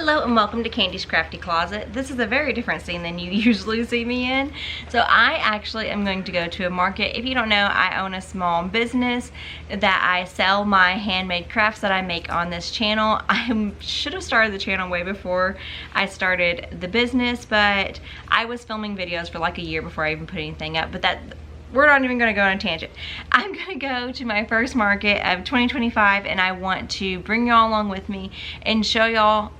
Hello and welcome to Candy's Crafty Closet. This is a very different scene than you usually see me in. So I actually am going to go to a market. If you don't know, I own a small business that I sell my handmade crafts that I make on this channel. I should have started the channel way before I started the business, but I was filming videos for like a year before I even put anything up. But we're not even gonna go on a tangent. I'm gonna go to my first market of 2025 and I want to bring y'all along with me and show y'all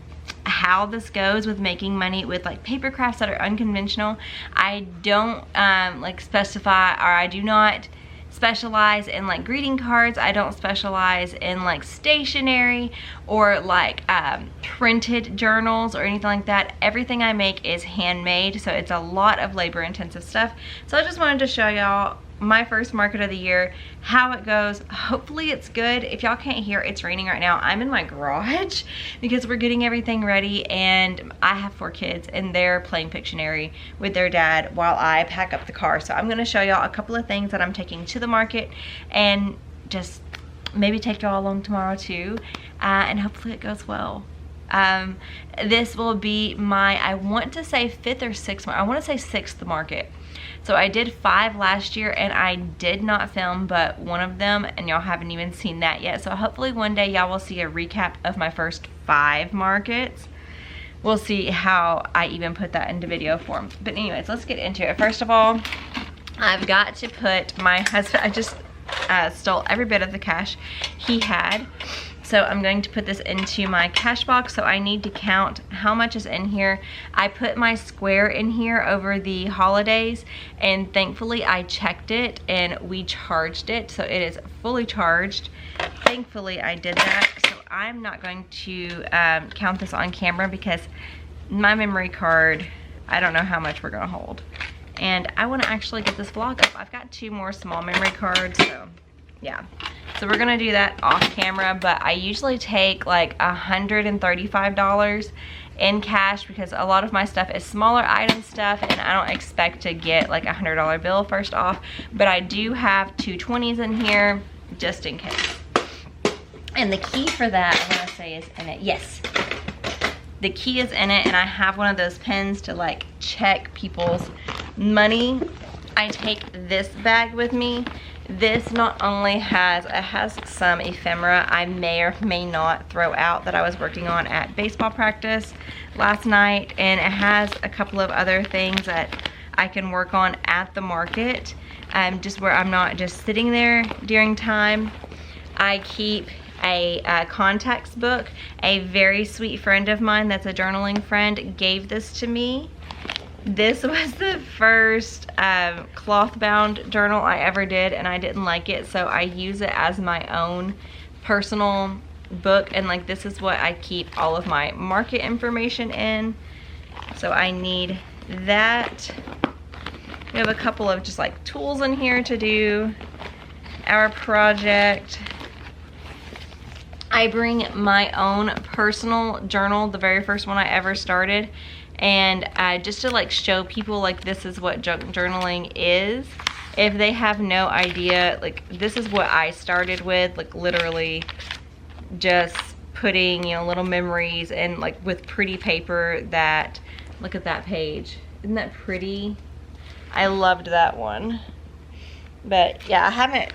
how this goes with making money with like paper crafts that are unconventional. I don't specify, or I do not specialize in like greeting cards. I don't specialize in like stationery or like printed journals or anything like that. Everything I make is handmade, so it's a lot of labor intensive stuff. So I just wanted to show y'all my first market of the year, how it goes. Hopefully it's good. If y'all can't hear, it's raining right now. I'm in my garage because we're getting everything ready, and I have 4 kids and they're playing Pictionary with their dad while I pack up the car. So I'm gonna show y'all a couple of things that I'm taking to the market and just maybe take y'all along tomorrow too, and hopefully it goes well. This will be my, I want to say 5th or 6th, I want to say 6th market. So I did 5 last year and I did not film but one of them, and y'all haven't even seen that yet. So hopefully one day y'all will see a recap of my first 5 markets. We'll see how I even put that into video form. But anyways, let's get into it. First of all, I've got to put my husband, I just stole every bit of the cash he had. So I'm going to put this into my cash box. So I need to count how much is in here. I put my square in here over the holidays, and thankfully I checked it and we charged it. So it is fully charged. Thankfully I did that. So I'm not going to count this on camera because my memory card, I don't know how much we're gonna hold. And I wanna actually get this vlog up. I've got 2 more small memory cards, so yeah. So we're gonna do that off camera, but I usually take like $135 in cash because a lot of my stuff is smaller item stuff and I don't expect to get like a $100 bill first off, but I do have 2 20s in here just in case. And the key for that, I wanna say, is in it. Yes, the key is in it, and I have one of those pens to like check people's money. I take this bag with me. This not only has, it has some ephemera I may or may not throw out that I was working on at baseball practice last night, and it has a couple of other things that I can work on at the market, just where I'm not just sitting there during time. I keep a contacts book. A very sweet friend of mine that's a journaling friend gave this to me. This was the first cloth bound journal I ever did, and I didn't like it, so I use it as my own personal book, and like this is what I keep all of my market information in. So I need that. We have a couple of just like tools in here to do our project. I bring my own personal journal, the very first one I ever started, and just to like show people like this is what journaling is. If they have no idea, like this is what I started with, like literally just putting, you know, little memories and like with pretty paper. That, look at that page, isn't that pretty? I loved that one. But yeah, I haven't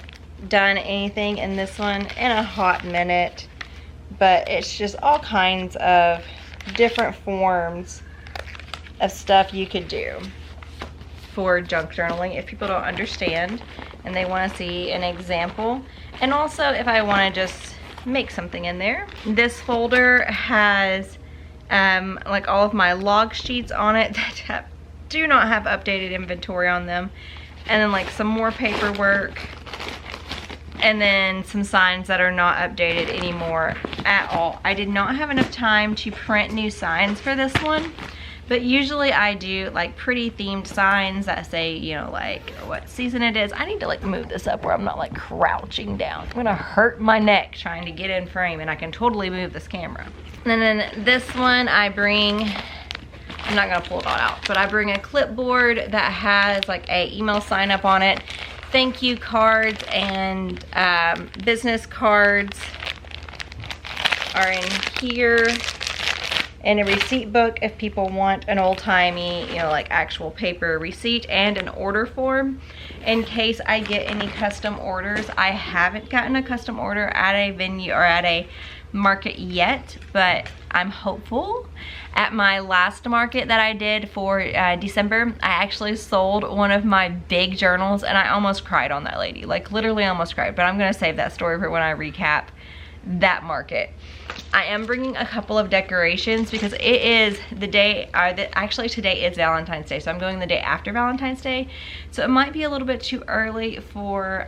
done anything in this one in a hot minute, but it's just all kinds of different forms of stuff you could do for junk journaling if people don't understand and they want to see an example, and also if I want to just make something in there. This folder has like all of my log sheets on it that do not have updated inventory on them, and then like some more paperwork, and then some signs that are not updated anymore at all. I did not have enough time to print new signs for this one, but usually I do like pretty themed signs that say, you know, like what season it is. I need to like move this up where I'm not like crouching down. I'm gonna hurt my neck trying to get in frame, and I can totally move this camera. And then this one I bring, I'm not gonna pull it all out, but I bring a clipboard that has like a email sign up on it, thank you cards, and business cards are in here. and a receipt book if people want an old-timey, you know, like actual paper receipt, and an order form in case I get any custom orders. I haven't gotten a custom order at a venue or at a market yet, but I'm hopeful. At my last market that I did for December, I actually sold one of my big journals, and I almost cried on that lady, like literally almost cried, but I'm gonna save that story for when I recap that market. I am bringing a couple of decorations because it is the day, actually today is Valentine's Day, so I'm going the day after Valentine's Day, so it might be a little bit too early for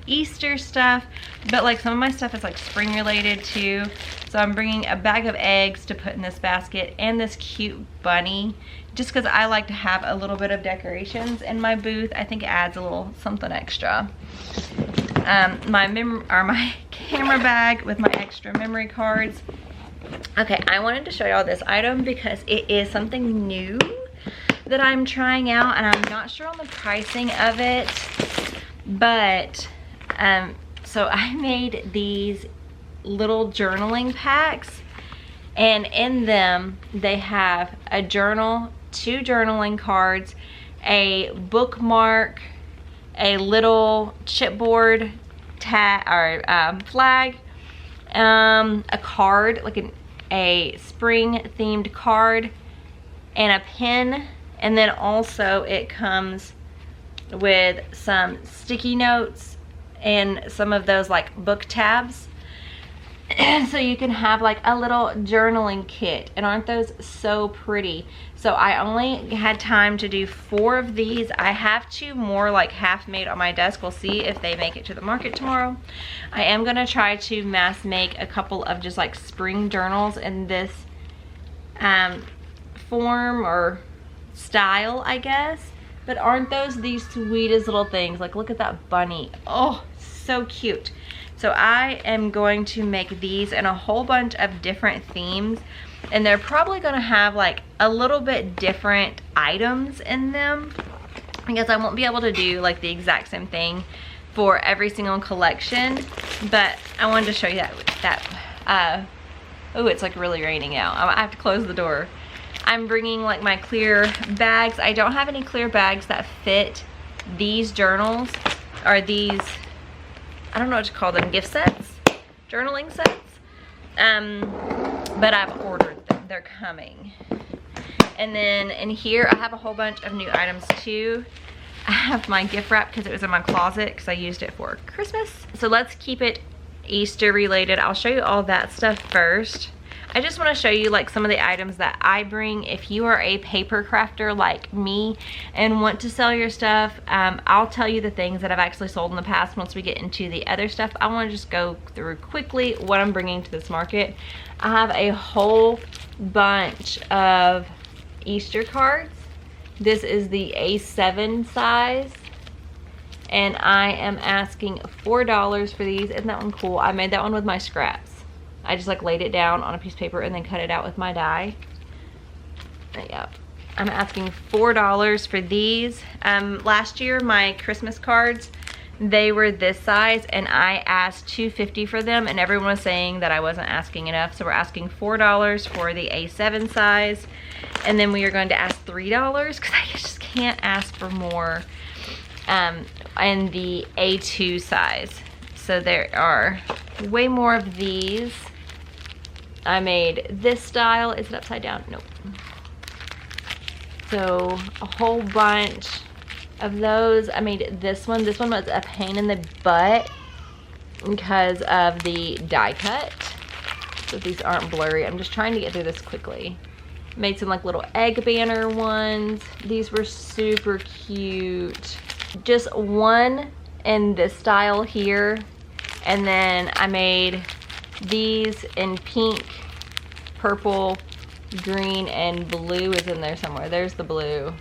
Easter stuff, but like some of my stuff is like spring related too. So I'm bringing a bag of eggs to put in this basket and this cute bunny, just because I like to have a little bit of decorations in my booth. I think it adds a little something extra. My camera bag with my extra memory cards. Okay, I wanted to show y'all this item because it is something new that I'm trying out, and I'm not sure on the pricing of it, but so I made these little journaling packs, and in them they have a journal, 2 journaling cards, a bookmark, a little chipboard flag, a card, like a spring themed card, and a pen, and then also it comes with some sticky notes and some of those like book tabs. So you can have like a little journaling kit, and aren't those so pretty? So I only had time to do 4 of these. I have 2 more like half made on my desk. We'll see if they make it to the market tomorrow. I am gonna try to mass make a couple of just like spring journals in this form or style, I guess. But aren't those the sweetest little things? Like look at that bunny. Oh, so cute. So I am going to make these in a whole bunch of different themes, and they're probably gonna have like a little bit different items in them because I won't be able to do like the exact same thing for every single collection. But I wanted to show you oh, it's like really raining out. I have to close the door. I'm bringing like my clear bags. I don't have any clear bags that fit these journals, or these, I don't know what to call them, gift sets, journaling sets, but I've ordered them, they're coming. And then in here I have a whole bunch of new items too. I have my gift wrap because it was in my closet because I used it for Christmas. So let's keep it Easter related. I'll show you all that stuff first. I just want to show you like some of the items that I bring. If you are a paper crafter like me and want to sell your stuff, I'll tell you the things that I've actually sold in the past once we get into the other stuff. I want to just go through quickly what I'm bringing to this market. I have a whole bunch of Easter cards. This is the A7 size, and I am asking $4 for these. Isn't that one cool? I made that one with my scraps. I just like laid it down on a piece of paper and then cut it out with my die. Yep. I'm asking $4 for these. Last year my Christmas cards, they were this size, and I asked $2.50 for them, and everyone was saying that I wasn't asking enough. So we're asking $4 for the A7 size, and then we are going to ask $3 because I just can't ask for more, in the A2 size. So there are way more of these. I made this style. Is it upside down? Nope. So a whole bunch of those. I made this one. This one was a pain in the butt because of the die cut. So these aren't blurry. I'm just trying to get through this quickly. Made some like little egg banner ones. These were super cute. Just one in this style here, and then I made these in pink, purple, green, and blue is in there somewhere. There's the blue.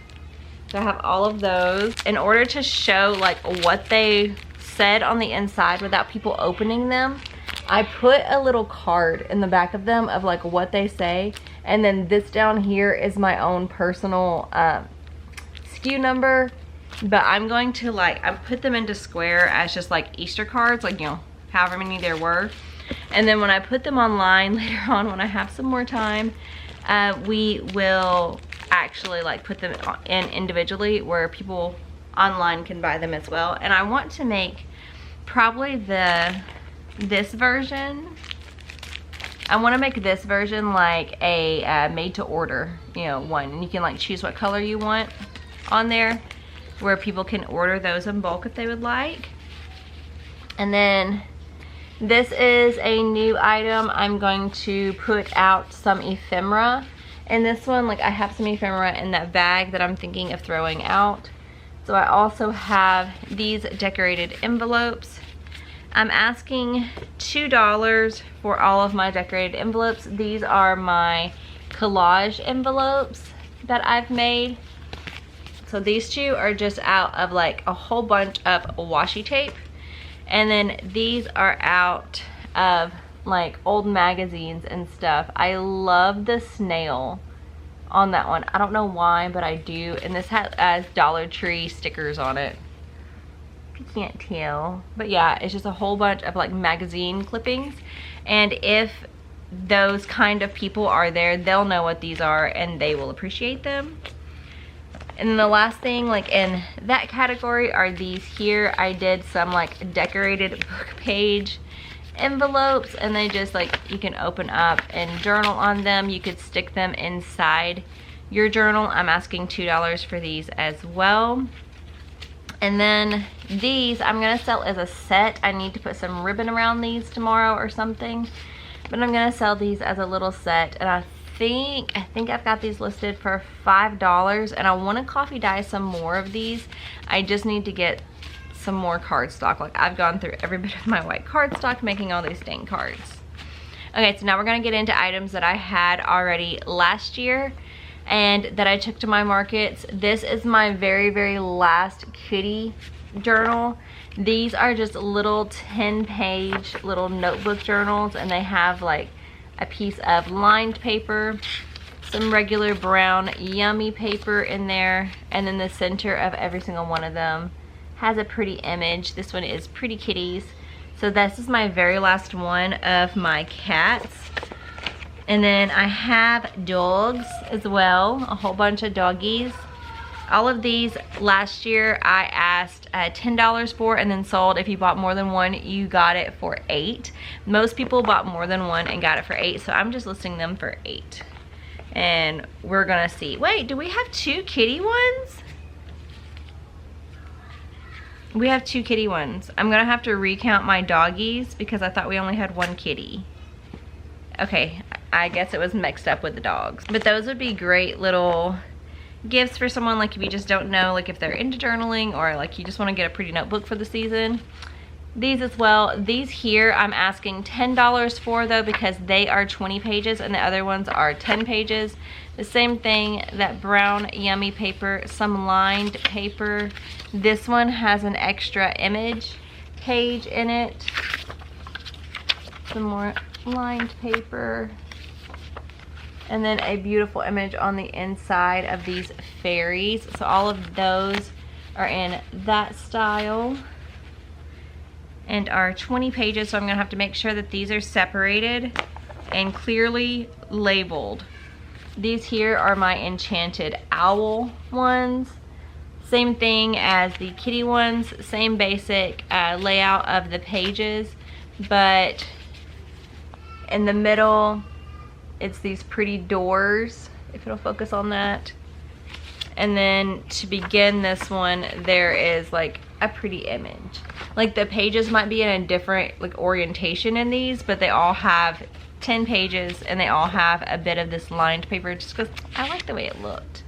So I have all of those. In order to show like what they said on the inside without people opening them, I put a little card in the back of them of like what they say, and then this down here is my own personal SKU number. But I'm going to like, I put them into square as just like Easter cards, like, you know, however many there were. And then when I put them online later on, when I have some more time, we will actually like put them in individually where people online can buy them as well. And I want to make probably this version. I want to make this version like a made to order, you know, one. And you can like choose what color you want on there, where people can order those in bulk if they would like. And then this is a new item. I'm going to put out some ephemera. And this one, like I have some ephemera in that bag that I'm thinking of throwing out. So I also have these decorated envelopes. I'm asking $2 for all of my decorated envelopes. These are my collage envelopes that I've made. So these two are just out of like a whole bunch of washi tape. And then these are out of like old magazines and stuff. I love the snail on that one. I don't know why, but I do. And this has Dollar Tree stickers on it. You can't tell, but yeah, it's just a whole bunch of like magazine clippings. And if those kind of people are there, they'll know what these are and they will appreciate them. And then the last thing like in that category are these here. I did some like decorated book page envelopes, and they just like, you can open up and journal on them. You could stick them inside your journal. I'm asking $2 for these as well. And then these I'm gonna sell as a set. I need to put some ribbon around these tomorrow or something, but I'm gonna sell these as a little set. And I think I've got these listed for $5, and I want to coffee dye some more of these. I just need to get some more cardstock. Like I've gone through every bit of my white cardstock making all these dang cards. Okay, so now we're gonna get into items that I had already last year and that I took to my markets. This is my very last kitty journal. These are just little 10-page little notebook journals, and they have like a piece of lined paper, some regular brown yummy paper in there, and then the center of every single one of them has a pretty image. This one is Pretty Kitties. So this is my very last one of my cats. And then I have dogs as well, a whole bunch of doggies. All of these last year I asked $10 for and then sold. If you bought more than one, you got it for $8. Most people bought more than one and got it for $8, so I'm just listing them for $8. And we're gonna see. Wait, do we have 2 kitty ones? We have 2 kitty ones. I'm gonna have to recount my doggies because I thought we only had 1 kitty. Okay, I guess it was mixed up with the dogs. But those would be great little gifts for someone, like if you just don't know, like if they're into journaling or like you just want to get a pretty notebook for the season. These as well. These here I'm asking $10 for though, because they are 20 pages and the other ones are 10 pages. The same thing, that brown yummy paper, some lined paper. This one has an extra image page in it. Some more lined paper. And then a beautiful image on the inside of these fairies. So all of those are in that style and are 20 pages. So I'm gonna have to make sure that these are separated and clearly labeled. These here are my enchanted owl ones. Same thing as the kitty ones, same basic layout of the pages, but in the middle, it's these pretty doors, if it'll focus on that. And then to begin this one, there is like a pretty image. Like the pages might be in a different like orientation in these, but they all have 10 pages and they all have a bit of this lined paper just because I like the way it looked.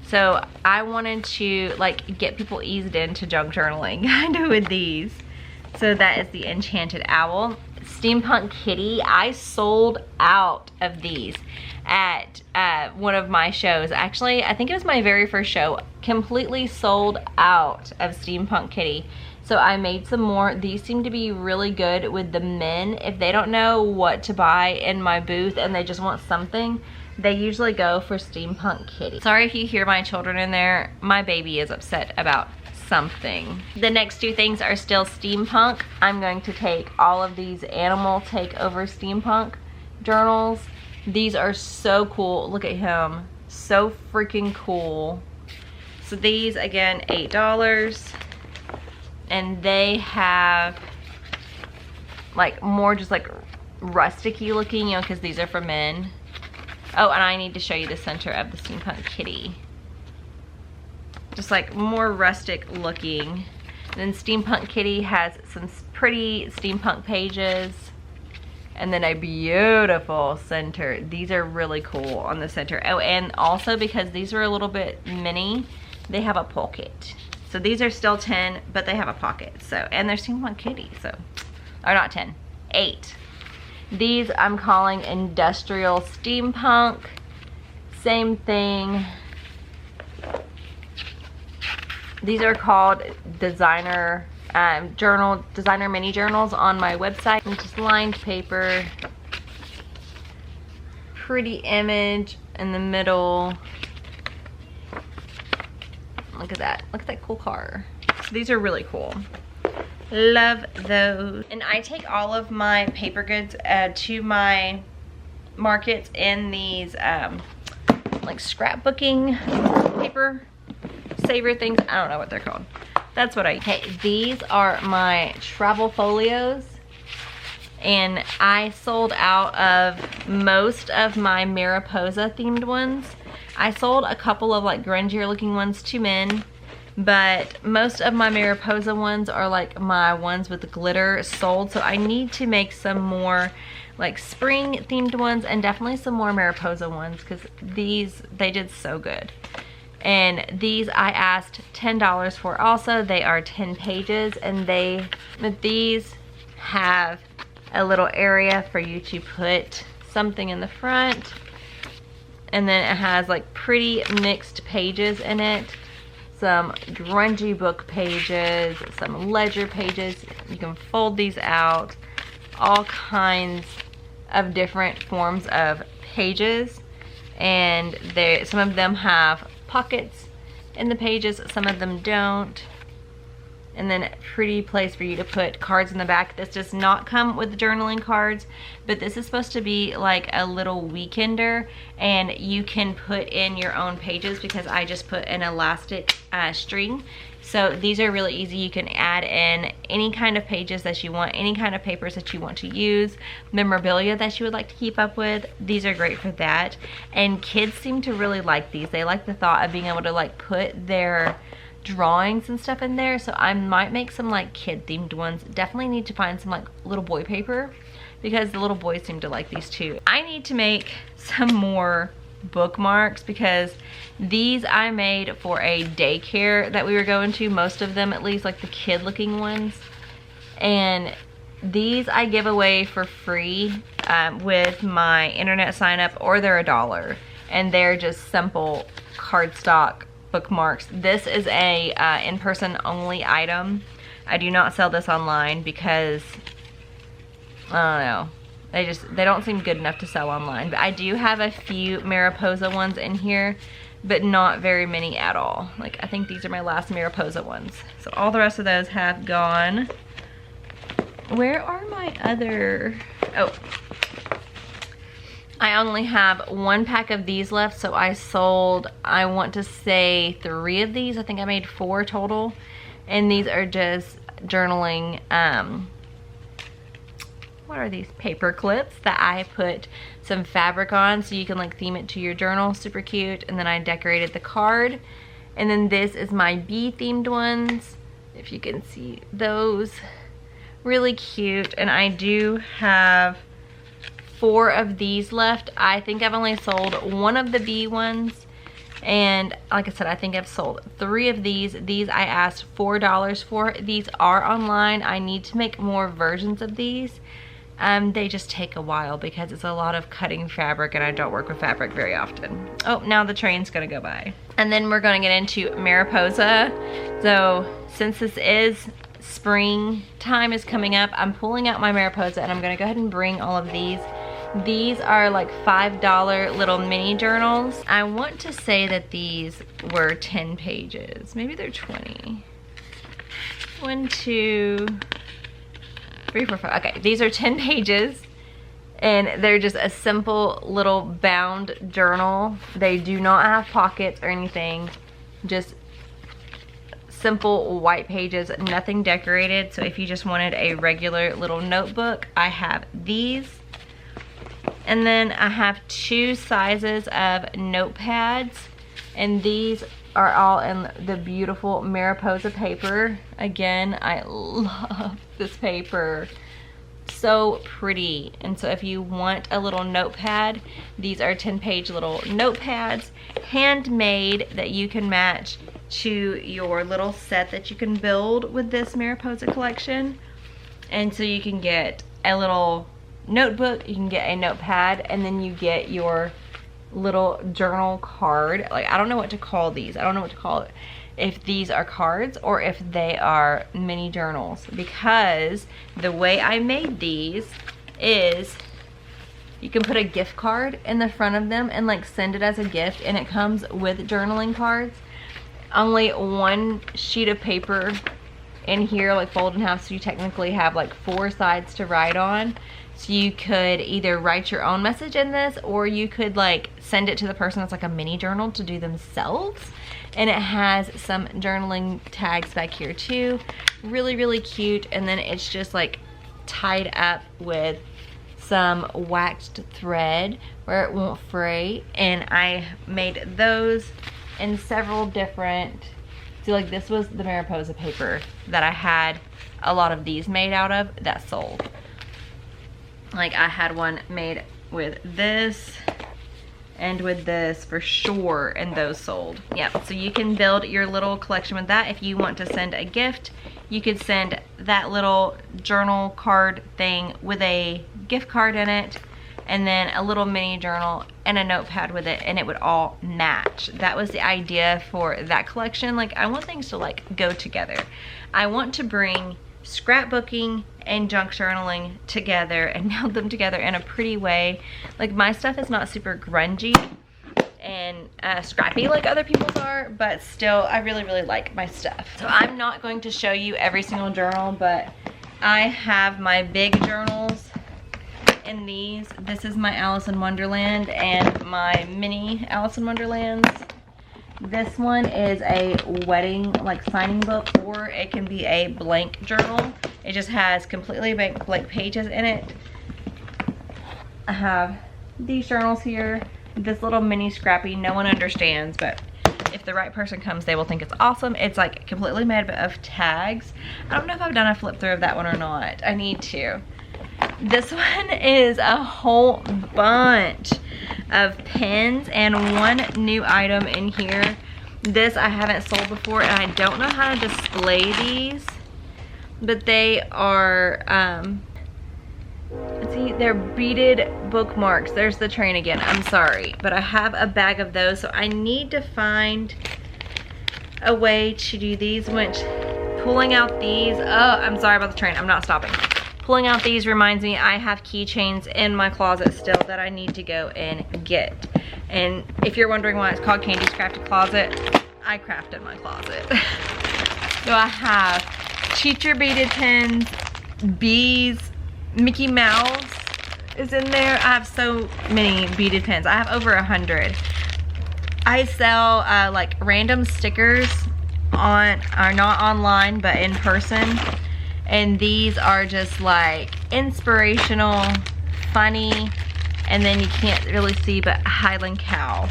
So I wanted to like get people eased into junk journaling kind of with these. So that is the Enchanted Owl. Steampunk Kitty, I sold out of these at one of my shows. Actually, I think it was my very first show. Completely sold out of Steampunk Kitty. So I made some more. These seem to be really good with the men. If they don't know what to buy in my booth and they just want something, they usually go for Steampunk Kitty. Sorry if you hear my children in there. My baby is upset about something. The next 2 things are still steampunk. I'm going to take all of these animal takeover steampunk journals These are so cool. Look at him. So freaking cool. So these, again, $8. And they have like more just like rustic-y looking, you know, because these are for men. Oh, and I need to show you the center of the steampunk kitty. Just like more rustic looking. And then steampunk kitty has some pretty steampunk pages. And then a beautiful center. These are really cool on the center. Oh, and also because these are a little bit mini, they have a pocket. So these are still 10, but they have a pocket. So, and they're steampunk kitty, so, or not 10, 8. These I'm calling industrial steampunk. Same thing. These are called designer designer mini journals on my website. And just lined paper. Pretty image in the middle. Look at that. Look at that cool car. So these are really cool. Love those. And I take all of my paper goods to my markets in these like scrapbooking paper saver things. I don't know what they're called. That's what I, okay, these are my travel folios. And I sold out of most of my Mariposa themed ones. I sold a couple of like grungier looking ones to men, but most of my Mariposa ones are like my ones with the glitter sold. So I need to make some more like spring themed ones and definitely some more Mariposa ones because these, they did so good. And these I asked $10 for also. They are 10 pages and these have a little area for you to put something in the front. And then it has like pretty mixed pages in it. Some grungy book pages, some ledger pages. You can fold these out. All kinds of different forms of pages. And some of them have pockets in the pages, some of them don't. And then a pretty place for you to put cards in the back. This does not come with journaling cards, but this is supposed to be like a little weekender, and you can put in your own pages because I just put an elastic string. So these are really easy. You can add in any kind of pages that you want, any kind of papers that you want to use, memorabilia that you would like to keep up with. These are great for that. And kids seem to really like these. They like the thought of being able to like put their drawings and stuff in there. So I might make some like kid themed ones. Definitely need to find some like little boy paper because the little boys seem to like these too. I need to make some more bookmarks because these I made for a daycare that we were going to, most of them at least, like the kid looking ones. And these I give away for free with my internet sign up, or they're $1. And they're just simple cardstock bookmarks. This is a in-person only item. I do not sell this online because I don't know, they don't seem good enough to sell online. But I do have a few Mariposa ones in here, but not very many at all. Like I think these are my last Mariposa ones. So all the rest of those have gone. Where are my other, oh, I only have one pack of these left, so I sold, I want to say 3 of these. I think I made 4 total. And these are just journaling, what are these? Paper clips that I put some fabric on so you can like theme it to your journal. Super cute. And then I decorated the card. And then this is my bee themed ones. If you can see those. Really cute. And I do have 4 of these left. I think I've only sold 1 of the bee ones, and like I said, I think I've sold 3 of these. These I asked $4 for. These are online. I need to make more versions of these. They just take a while because it's a lot of cutting fabric and I don't work with fabric very often. Oh, now the train's gonna go by. And then we're gonna get into Mariposa. So since this is spring time is coming up, I'm pulling out my Mariposa and I'm gonna go ahead and bring all of these. These are like $5 little mini journals. I want to say that these were 10 pages. Maybe they're 20. 1, 2, 3, 4, 5. Okay, these are 10 pages. And they're just a simple little bound journal. They do not have pockets or anything, just simple white pages, nothing decorated. So if you just wanted a regular little notebook, I have these. And then I have 2 sizes of notepads, and these are all in the beautiful Mariposa paper. Again, I love this paper. So pretty. And so if you want a little notepad, these are 10-page little notepads, handmade, that you can match to your little set that you can build with this Mariposa collection. And so you can get a little notebook, you can get a notepad, and then you get your little journal card. Like, I don't know what to call these. I don't know what to call it. If these are cards or if they are mini journals, because the way I made these is you can put a gift card in the front of them and like send it as a gift, and it comes with journaling cards. Only 1 sheet of paper in here, like folded in half, so you technically have like 4 sides to write on. So you could either write your own message in this, or you could like send it to the person that's like a mini journal to do themselves. And it has some journaling tags back here too. Really, really cute. And then it's just like tied up with some waxed thread where it won't fray. And I made those in several different, see, like this was the Mariposa paper that I had a lot of these made out of that sold. Like I had one made with this and with this for sure, and those sold. Yep, so you can build your little collection with that. If you want to send a gift, you could send that little journal card thing with a gift card in it, and then a little mini journal and a notepad with it, and it would all match. That was the idea for that collection. Like, I want things to like go together. I want to bring scrapbooking and junk journaling together and meld them together in a pretty way. Like, my stuff is not super grungy and scrappy like other people's are, but still I really, really like my stuff. So I'm not going to show you every single journal, but I have my big journals in these. This is my Alice in Wonderland and my mini Alice in Wonderlands. This one is a wedding like signing book, or it can be a blank journal. It just has completely blank pages in it. I have these journals here. This little mini scrappy, no one understands, but if the right person comes, they will think it's awesome. It's like completely made of tags. I don't know if I've done a flip through of that one or not. I need to. This one is a whole bunch of pins and 1 new item in here. This I haven't sold before, and I don't know how to display these, but they are see, they're beaded bookmarks. There's the train again, I'm sorry, but I have a bag of those, so I need to find a way to do these. Which, pulling out these, oh, I'm sorry about the train, I'm not stopping. Pulling out these reminds me I have keychains in my closet still that I need to go and get. And if you're wondering why it's called Candy's Crafty Closet, I craft in my closet. So I have teacher beaded pins, bees, Mickey Mouse is in there. I have so many beaded pins. I have over 100. I sell like random stickers are not online but in person. And these are just like inspirational, funny, and then you can't really see, but Highland Cow.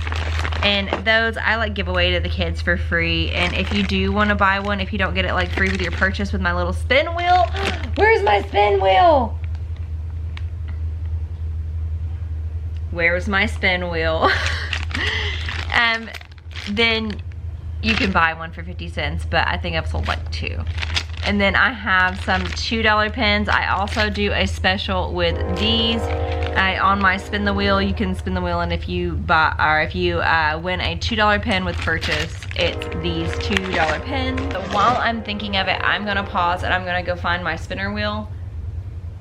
And those I like give away to the kids for free. And if you do want to buy one, if you don't get it like free with your purchase with my little spin wheel, where's my spin wheel? Where's my spin wheel? Then you can buy one for 50 cents, but I think I've sold like 2. And then I have some $2 pins. I also do a special with these. On my spin the wheel, you can spin the wheel, and if you buy, or if you win a $2 pin with purchase, it's these $2 pins. So while I'm thinking of it, I'm gonna pause and I'm gonna go find my spinner wheel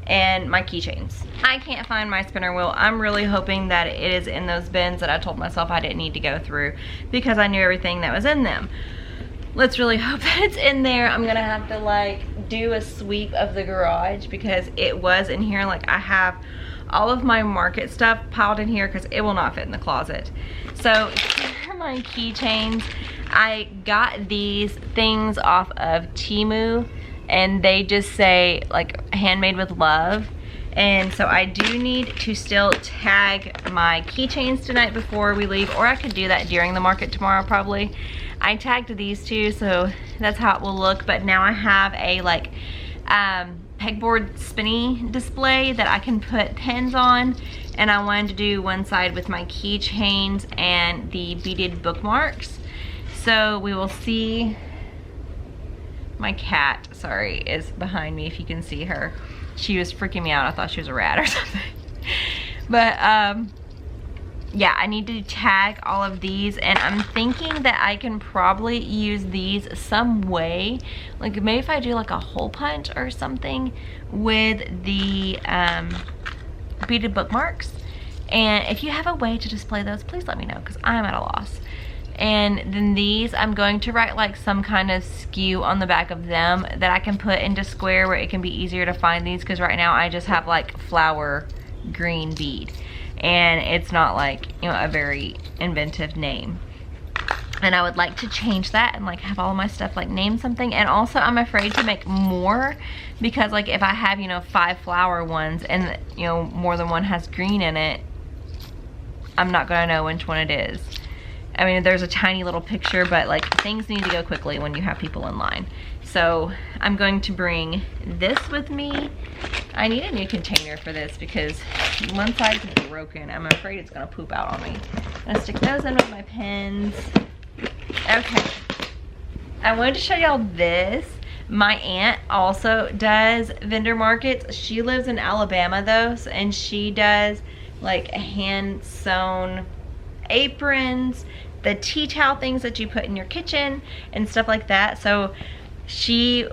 and my keychains. I can't find my spinner wheel. I'm really hoping that it is in those bins that I told myself I didn't need to go through, because I knew everything that was in them. Let's really hope that it's in there. I'm gonna have to like do a sweep of the garage because it was in here. Like, I have all of my market stuff piled in here because it will not fit in the closet. So here are my keychains. I got these things off of Temu, and they just say like handmade with love. And so I do need to still tag my keychains tonight before we leave, or I could do that during the market tomorrow probably. I tagged these two, so that's how it will look. But now I have a like pegboard spinny display that I can put pins on, and I wanted to do one side with my keychains and the beaded bookmarks. So we will see. My cat, sorry, is behind me if you can see her. She was freaking me out. I thought she was a rat or something. But yeah, I need to tag all of these, and I'm thinking that I can probably use these some way. Like maybe if I do like a hole punch or something with the beaded bookmarks. And if you have a way to display those, please let me know because I'm at a loss. And then these, I'm going to write like some kind of SKU on the back of them that I can put into square where it can be easier to find these, because right now I just have like flower green bead and it's not like, you know, a very inventive name. And I would like to change that and like have all of my stuff like name something. And also I'm afraid to make more because like if I have, you know, 5 flower ones and, you know, more than one has green in it, I'm not gonna know which one it is. I mean, there's a tiny little picture, but like things need to go quickly when you have people in line. So I'm going to bring this with me. I need a new container for this because one side is broken. I'm afraid it's gonna poop out on me. I'm gonna stick those in with my pens. Okay, I wanted to show y'all this. My aunt also does vendor markets. She lives in Alabama though, and she does like hand sewn aprons, the tea towel things that you put in your kitchen and stuff like that. So she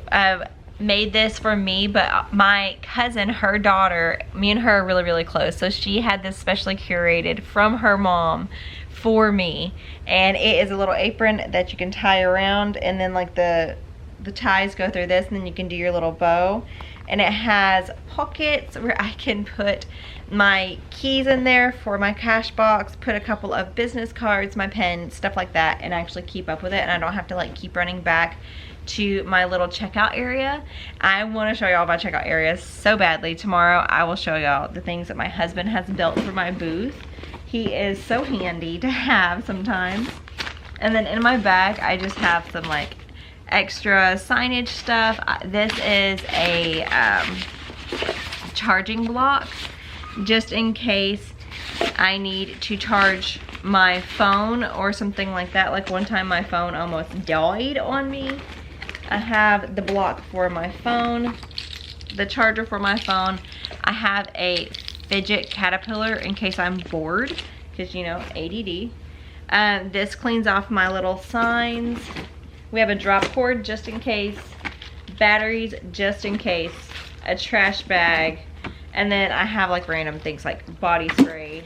made this for me, but my cousin, her daughter, me and her are really, really close. So she had this specially curated from her mom for me. And it is a little apron that you can tie around, and then like the ties go through this, and then you can do your little bow. And it has pockets where I can put my keys in there for my cash box, put a couple of business cards, my pen, stuff like that, and actually keep up with it, and I don't have to like keep running back to my little checkout area. I want to show y'all my checkout area so badly. Tomorrow I will show y'all the things that my husband has built for my booth. He is so handy to have sometimes. And then in my bag I just have some like extra signage stuff. This is a charging block just in case I need to charge my phone or something like that. Like one time my phone almost died on me. I have the block for my phone, the charger for my phone. I have a fidget caterpillar in case I'm bored, because you know, ADD. This cleans off my little signs. We have a drop cord just in case, batteries just in case, a trash bag, and then I have like random things like body spray.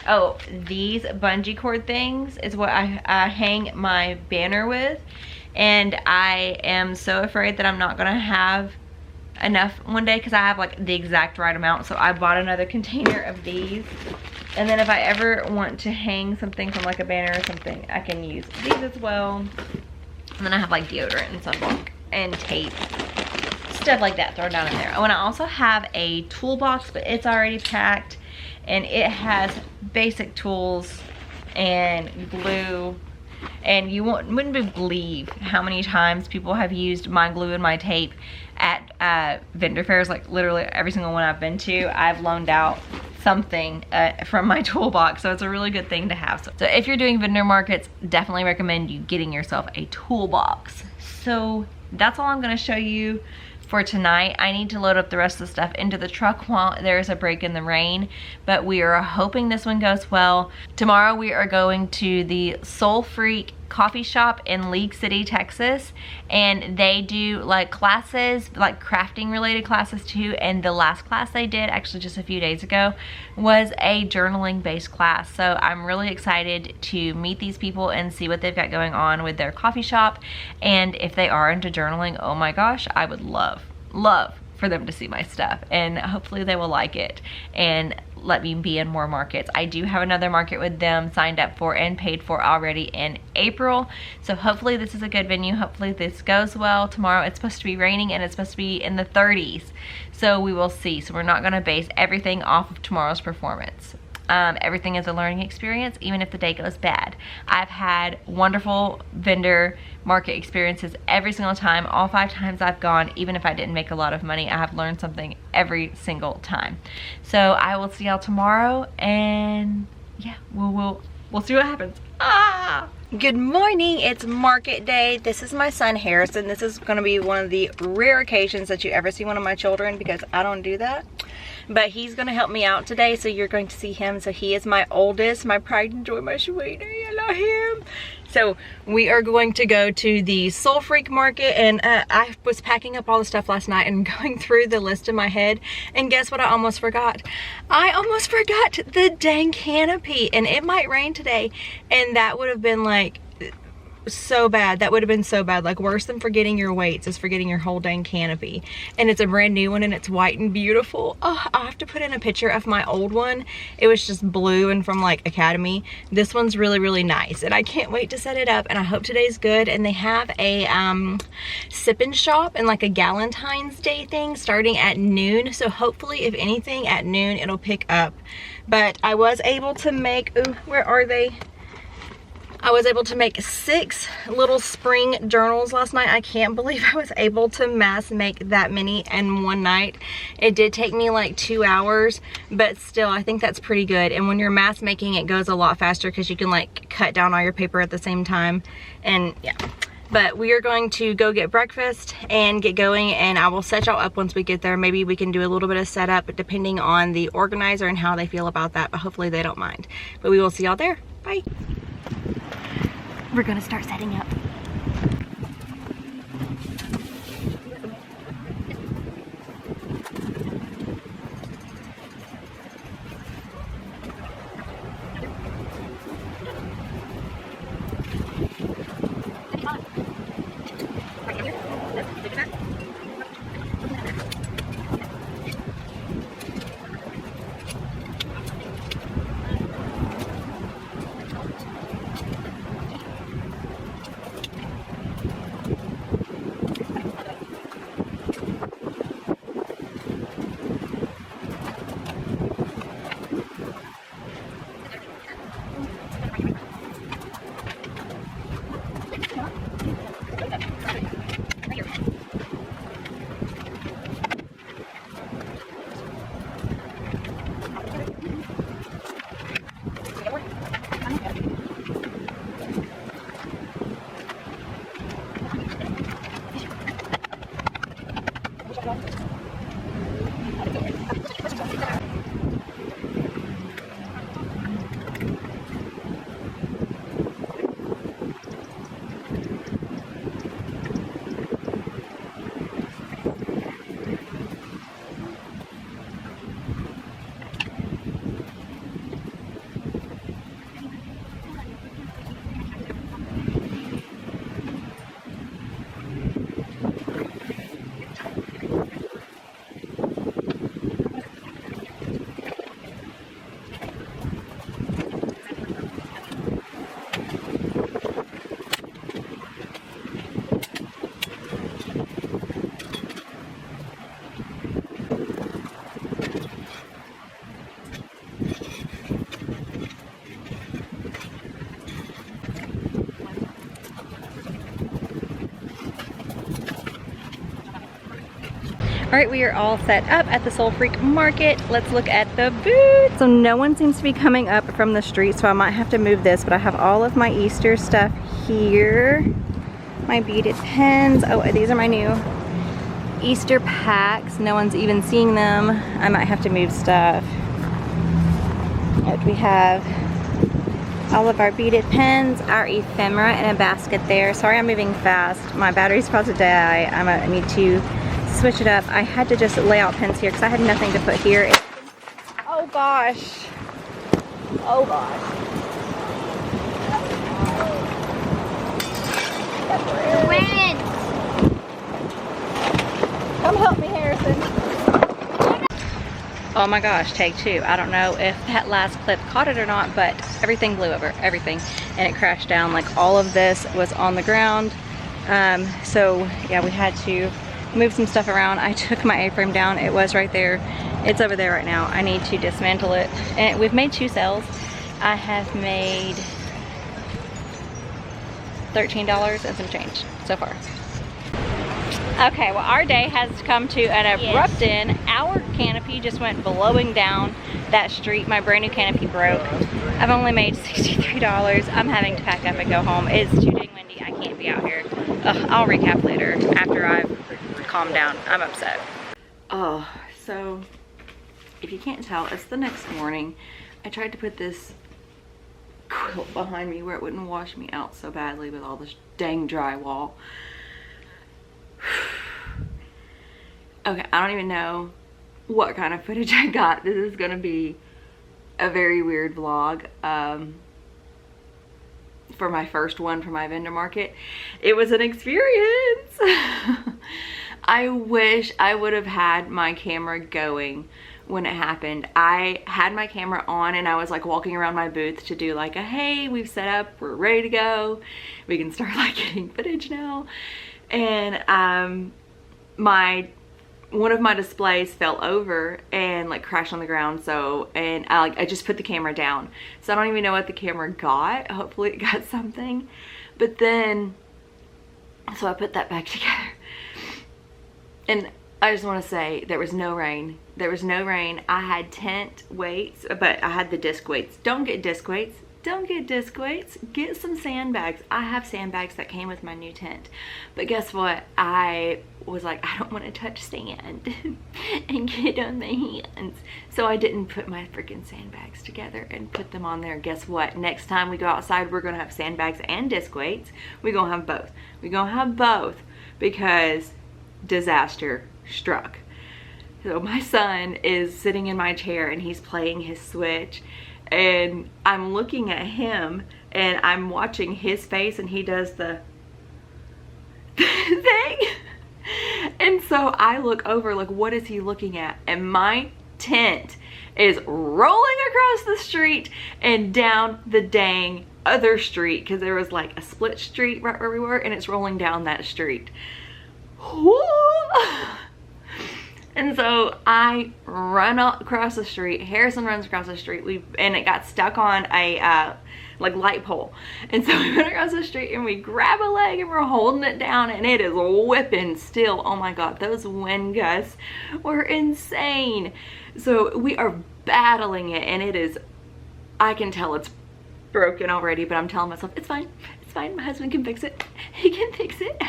Oh, these bungee cord things is what I hang my banner with, and I am so afraid that I'm not gonna have enough one day because I have like the exact right amount. So I bought another container of these, and then if I ever want to hang something from like a banner or something, I can use these as well. And then I have like deodorant and sunblock and tape, stuff like that thrown down in there. Oh, and I also have a toolbox, but it's already packed, and it has basic tools and glue. And you wouldn't believe how many times people have used my glue and my tape at vendor fairs. Like literally every single one I've been to, I've loaned out something from my toolbox. So it's a really good thing to have. So if you're doing vendor markets, definitely recommend you getting yourself a toolbox. So that's all I'm gonna show you for tonight. I need to load up the rest of the stuff into the truck while there's a break in the rain, but we are hoping this one goes well. Tomorrow we are going to the Soul Freak coffee shop in League City, Texas, and they do like classes, like crafting related classes too. And the last class they did, actually just a few days ago, was a journaling based class. So I'm really excited to meet these people and see what they've got going on with their coffee shop. And if they are into journaling, oh my gosh, I would love for them to see my stuff, and hopefully they will like it and let me be in more markets. I do have another market with them signed up for and paid for already in April, so hopefully this is a good venue. Hopefully this goes well. Tomorrow it's supposed to be raining and it's supposed to be in the 30s, so we will see. So we're not going to base everything off of tomorrow's performance. Everything is a learning experience, even if the day goes bad. I've had wonderful vendor market experiences every single time. All 5 times I've gone, even if I didn't make a lot of money, I have learned something every single time. So I will see y'all tomorrow, and yeah, we'll see what happens. Good morning, it's market day. This is my son Harrison. This is going to be one of the rare occasions that you ever see one of my children, because I don't do that. But he's going to help me out today, so you're going to see him. So he is my oldest, my pride and joy, my sweetie. I love him. So we are going to go to the Soul Freak market, and I was packing up all the stuff last night and going through the list in my head, and guess what I almost forgot? I almost forgot the dang canopy, and it might rain today, and that would have been like so bad. That would have been so bad. Like, worse than forgetting your weights is forgetting your whole dang canopy. And it's a brand new one, and it's white and beautiful. Oh, I'll have to put in a picture of my old one. It was just blue and from like Academy. This one's really nice, and I can't wait to set it up, and I hope today's good. And they have a sip and shop and like a Galentine's Day thing starting at noon, so hopefully if anything at noon it'll pick up. But I was able to make, ooh, where are they? I was able to make 6 little spring journals last night. I can't believe I was able to mass make that many in one night. It did take me like 2 hours, but still I think that's pretty good. And when you're mass making, it goes a lot faster because you can like cut down all your paper at the same time. And yeah, but we are going to go get breakfast and get going, and I will set y'all up once we get there. Maybe we can do a little bit of setup depending on the organizer and how they feel about that, but hopefully they don't mind. But we will see y'all there. Bye. We're gonna start setting up. All right, we are all set up at the Soul Freak Market. Let's look at the booths. So no one seems to be coming up from the street, so I might have to move this, but I have all of my Easter stuff here. My beaded pens. Oh, these are my new Easter packs. No one's even seeing them. I might have to move stuff. We have all of our beaded pens, our ephemera in a basket there. Sorry I'm moving fast. My battery's about to die. I need to switch it up. I had to just lay out pens here because I had nothing to put here. Oh gosh. Oh gosh. Red. Come help me, Harrison. Oh my gosh, take two. I don't know if that last clip caught it or not, but everything blew over, everything. And it crashed down. Like all of this was on the ground. So yeah, we had to move some stuff around. I took my A-frame down. It was right there. It's over there right now. I need to dismantle it. And we've made 2 sales. I have made $13 and some change so far. Okay, well our day has come to an abrupt end. Our canopy just went blowing down that street. My brand new canopy broke. I've only made $63. I'm having to pack up and go home. It's too dang windy. I can't be out here. I'll recap later after I've calmed down. I'm upset. Oh, so if you can't tell, it's the next morning. I tried to put this quilt behind me where it wouldn't wash me out so badly with all this dang drywall. Okay, I don't even know what kind of footage I got. This is gonna be a very weird vlog for my first one for my vendor market. It was an experience. I wish I would have had my camera going when it happened. I had my camera on and I was like walking around my booth to do like a, hey, we've set up, we're ready to go, we can start like getting footage now. And one of my displays fell over and like crashed on the ground. So, and I just put the camera down. So I don't even know what the camera got. Hopefully it got something. But then, so I put that back together. And I just want to say there was no rain. There was no rain. I had tent weights, but I had the disc weights. Don't get disc weights. Don't get disc weights. Get some sandbags. I have sandbags that came with my new tent. But guess what? I was like, I don't want to touch sand and get on my hands. So I didn't put my freaking sandbags together and put them on there. Guess what? Next time we go outside, we're going to have sandbags and disc weights. We're going to have both. We're going to have both because disaster struck. So my son is sitting in my chair and he's playing his Switch. And I'm looking at him and I'm watching his face and he does the thing. And so I look over like, what is he looking at? And my tent is rolling across the street and down the dang other street because there was like a split street right where we were and it's rolling down that street. And so I run across the street. Harrison runs across the street. And it got stuck on a like light pole. And so we went across the street and we grab a leg and we're holding it down and it is whipping still. Oh my God, those wind gusts were insane. So we are battling it and it is, I can tell it's broken already, but I'm telling myself, it's fine. It's fine. My husband can fix it. He can fix it.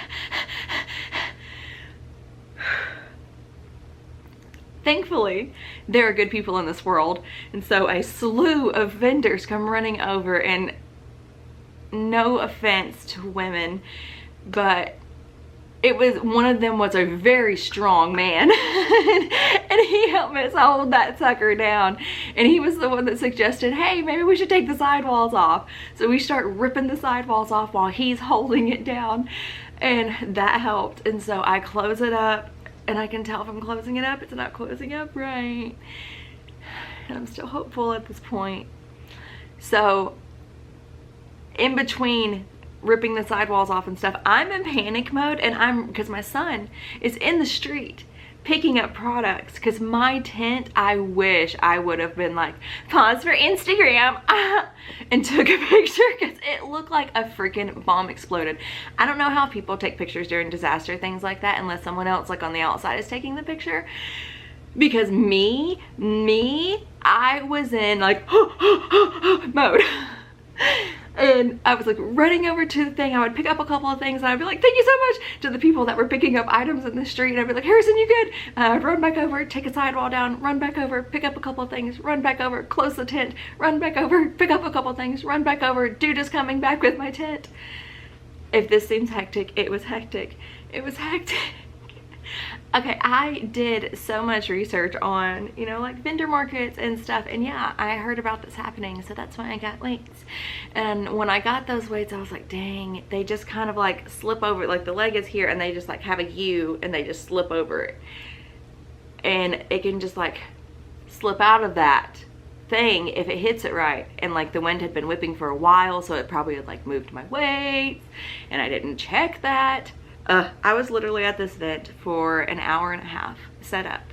Thankfully, there are good people in this world, and so a slew of vendors come running over, and no offense to women, but it was, one of them was a very strong man, and he helped us hold that sucker down, and he was the one that suggested, hey, maybe we should take the sidewalls off. So we start ripping the sidewalls off while he's holding it down, and that helped. And so I close it up. And I can tell if I'm closing it up, it's not closing up right. And I'm still hopeful at this point. So, in between ripping the sidewalls off and stuff, I'm in panic mode and because my son is in the street picking up products because my tent, I wish I would have been like, pause for Instagram and took a picture because it looked like a freaking bomb exploded. I don't know how people take pictures during disaster things like that unless someone else like on the outside is taking the picture. Because me, I was in like mode. And I was like running over to the thing. I would pick up a couple of things and I'd be like, thank you so much, to the people that were picking up items in the street. I'd be like, Harrison, you good? I'd run back over, take a sidewall down, run back over, pick up a couple of things, run back over, close the tent, run back over, pick up a couple of things, run back over. Dude is coming back with my tent. If this seems hectic, it was hectic. It was hectic. Okay, I did so much research on, you know, like vendor markets and stuff, and yeah, I heard about this happening, so that's why I got weights. And when I got those weights, I was like, dang, they just kind of like slip over, like the leg is here and they just like have a U and they just slip over it. And it can just like slip out of that thing if it hits it right. And like the wind had been whipping for a while, so it probably had like moved my weights and I didn't check that. I was literally at this event for an hour and a half set up.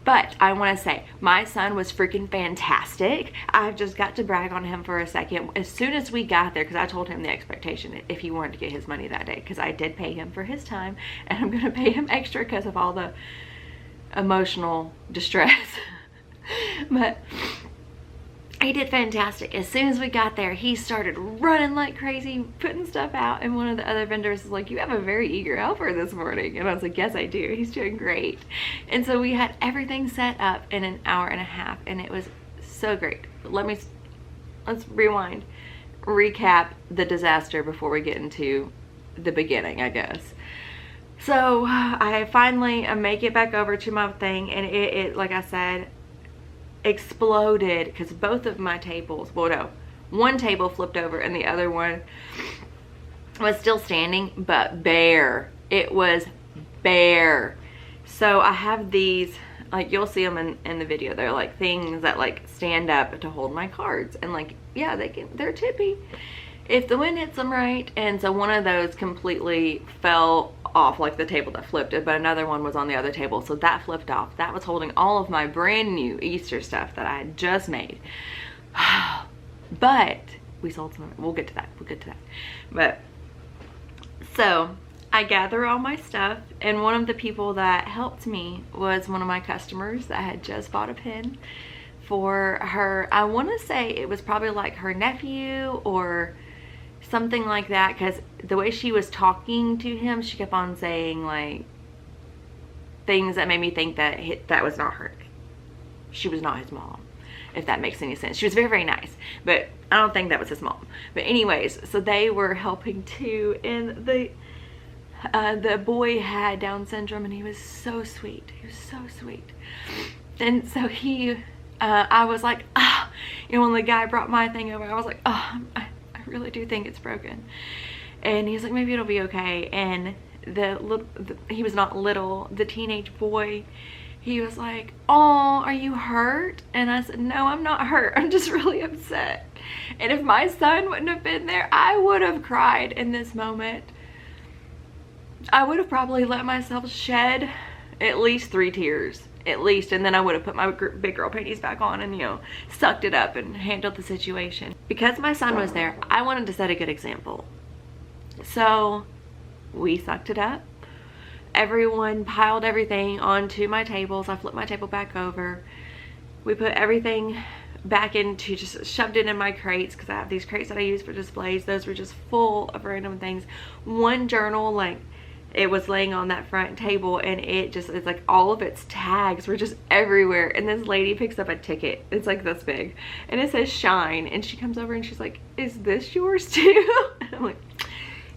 But I want to say, my son was freaking fantastic. I've just got to brag on him for a second. As soon as we got there, because I told him the expectation if he wanted to get his money that day, because I did pay him for his time, and I'm going to pay him extra because of all the emotional distress. But he did fantastic. As soon as we got there, he started running like crazy, putting stuff out, and one of the other vendors was like, you have a very eager helper this morning. And I was like, yes, I do. He's doing great. And so we had everything set up in an hour and a half, and it was so great. Let's rewind, recap the disaster before we get into the beginning, I guess. So I finally make it back over to my thing, and it like I said, exploded because both of my tables, well no, one table flipped over and the other one was still standing, but bare. It was bare. So I have these, like you'll see them in the video, they're like things that like stand up to hold my cards, and like, yeah, they're tippy if the wind hits them right. And so one of those completely fell off, like the table that flipped it, but another one was on the other table, so that flipped off. That was holding all of my brand new Easter stuff that I had just made. But we sold some. We'll get to that. But so I gather all my stuff, and one of the people that helped me was one of my customers that had just bought a pen for her. I want to say it was probably like her nephew or something like that, because the way she was talking to him, she kept on saying like things that made me think that that was not her. She was not his mom, if that makes any sense. She was very, very nice, but I don't think that was his mom. But anyways, so they were helping too, and the boy had Down syndrome, and he was so sweet. He was so sweet. And so I was like, ah, you know, when the guy brought my thing over, I was like, oh, I really do think it's broken. And he's like, maybe it'll be okay. And he was not little, the teenage boy, he was like, oh, are you hurt? And I said, no, I'm not hurt, I'm just really upset. And if my son wouldn't have been there, I would have cried in this moment. I would have probably let myself shed at least 3 tears, at least, and then I would have put my big girl panties back on and, you know, sucked it up and handled the situation. Because my son was there, I wanted to set a good example. So we sucked it up. Everyone piled everything onto my tables. I flipped my table back over. We put everything back into, just shoved it in my crates, because I have these crates that I use for displays. Those were just full of random things. One journal, like, it was laying on that front table, and it's like all of its tags were just everywhere. And this lady picks up a ticket, it's like this big, and it says Shine, and she comes over and she's like, is this yours too? And I'm like,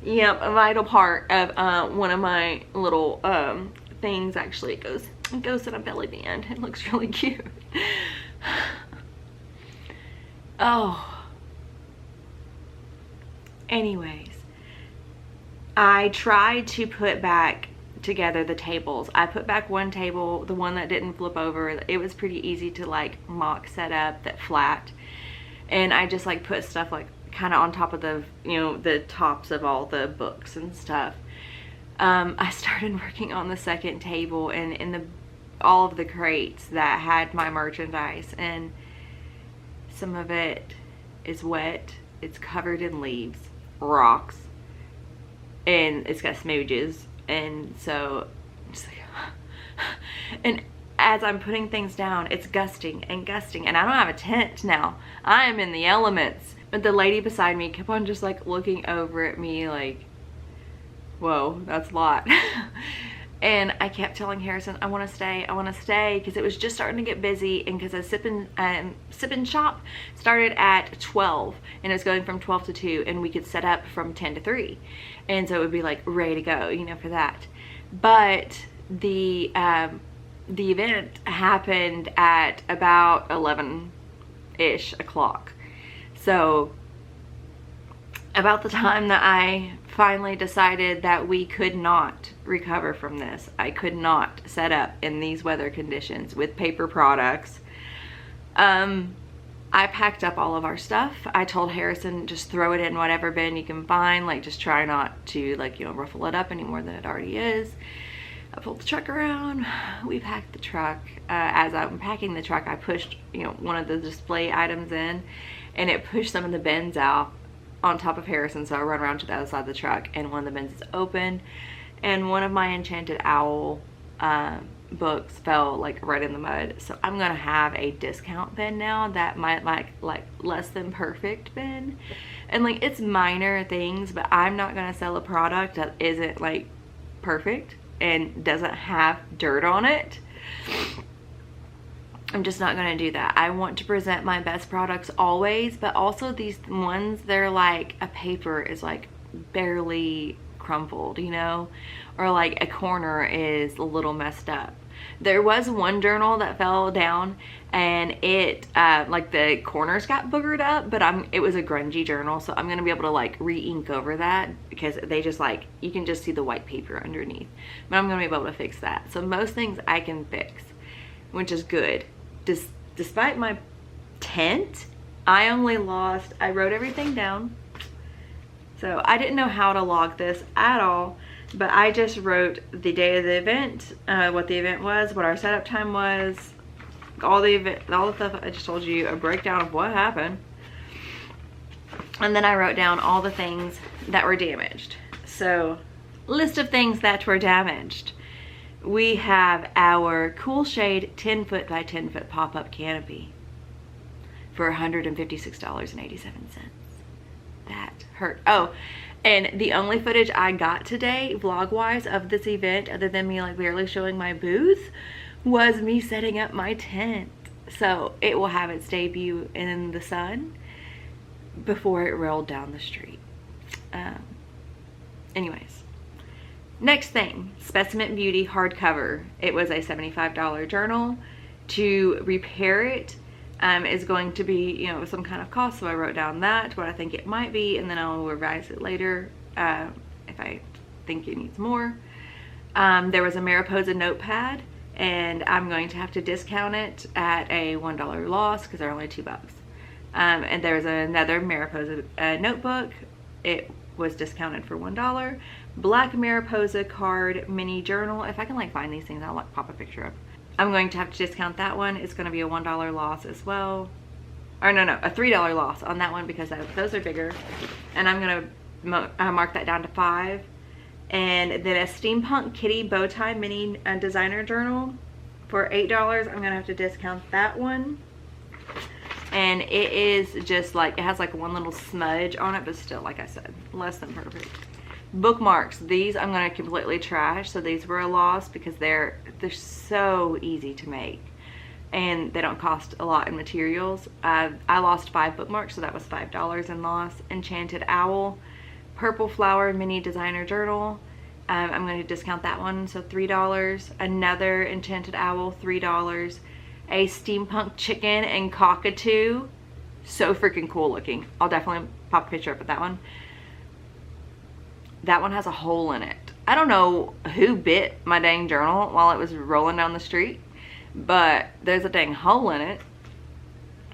yep, a vital part of one of my little things. Actually, it goes to my belly band. It looks really cute. Oh, anyways, I tried to put back together the tables. I put back one table, the one that didn't flip over. It was pretty easy to like mock set up, that flat. And I just like put stuff like kind of on top of the, you know, the tops of all the books and stuff. I started working on the second table, and in all of the crates that had my merchandise, and some of it is wet. It's covered in leaves, rocks, and it's got smooges. And so I'm just like, and as I'm putting things down, it's gusting and gusting, and I don't have a tent now. I am in the elements But the lady beside me kept on just like looking over at me like, whoa, that's a lot. And I kept telling Harrison, I want to stay, because it was just starting to get busy, and because a sip and shop started at 12, and it was going from 12 to 2, and we could set up from 10 to 3, and so it would be like ready to go, you know, for that. But the event happened at about 11-ish o'clock. So about the time that I finally decided that we could not recover from this, I could not set up in these weather conditions with paper products, I packed up all of our stuff. I told Harrison, just throw it in whatever bin you can find, like just try not to, like, you know, ruffle it up any more than it already is. I pulled the truck around, we packed the truck. As I'm packing the truck, I pushed, you know, one of the display items in, and it pushed some of the bins out on top of Harrison, so I run around to the other side of the truck, and one of the bins is open, and one of my Enchanted Owl books fell like right in the mud. So I'm gonna have a discount bin now that might like less than perfect bin, and like it's minor things, but I'm not gonna sell a product that isn't like perfect and doesn't have dirt on it. I'm just not gonna do that. I want to present my best products always, but also these ones, they're like a paper is like barely crumpled, you know, or like a corner is a little messed up. There was one journal that fell down, and it like the corners got boogered up, but it was a grungy journal, so I'm gonna be able to like re-ink over that, because they just like, you can just see the white paper underneath, but I'm gonna be able to fix that. So most things I can fix, which is good. Despite my tent, I wrote everything down. So I didn't know how to log this at all, but I just wrote the day of the event, what the event was, what our setup time was, all the stuff I just told you, a breakdown of what happened. And then I wrote down all the things that were damaged. So, list of things that were damaged. We have our Cool Shade 10 foot by 10 foot pop-up canopy for $156.87. That hurt. Oh, and the only footage I got today, vlog-wise, of this event, other than me like barely showing my booth, was me setting up my tent. So it will have its debut in the sun before it rolled down the street. Anyways. Next thing, Specimen Beauty hardcover. It was a $75 journal. To repair it is going to be, you know, some kind of cost, so I wrote down that, what I think it might be, and then I'll revise it later if I think it needs more. There was a Mariposa notepad, and I'm going to have to discount it at a $1 loss because they're only $2. And there's another Mariposa notebook. It was discounted for $1. Black Mariposa card mini journal. If I can like find these things, I'll like pop a picture up. I'm going to have to discount that one. It's going to be a $1 loss as well. Or no, a $3 loss on that one because those are bigger. And I'm going to mark that down to $5. And then a Steampunk Kitty bow tie mini designer journal for $8. I'm going to have to discount that one. And it is just like, it has like one little smudge on it, but still, like I said, less than perfect. Bookmarks, these I'm going to completely trash, so these were a loss because they're so easy to make and they don't cost a lot in materials. I lost 5 bookmarks, so that was $5 in loss. Enchanted Owl Purple Flower mini designer journal, I'm going to discount that one, so $3. Another Enchanted Owl, $3. A Steampunk Chicken and Cockatoo, so freaking cool looking. I'll definitely pop a picture up of that one. That one has a hole in it. I don't know who bit my dang journal while it was rolling down the street, but there's a dang hole in it.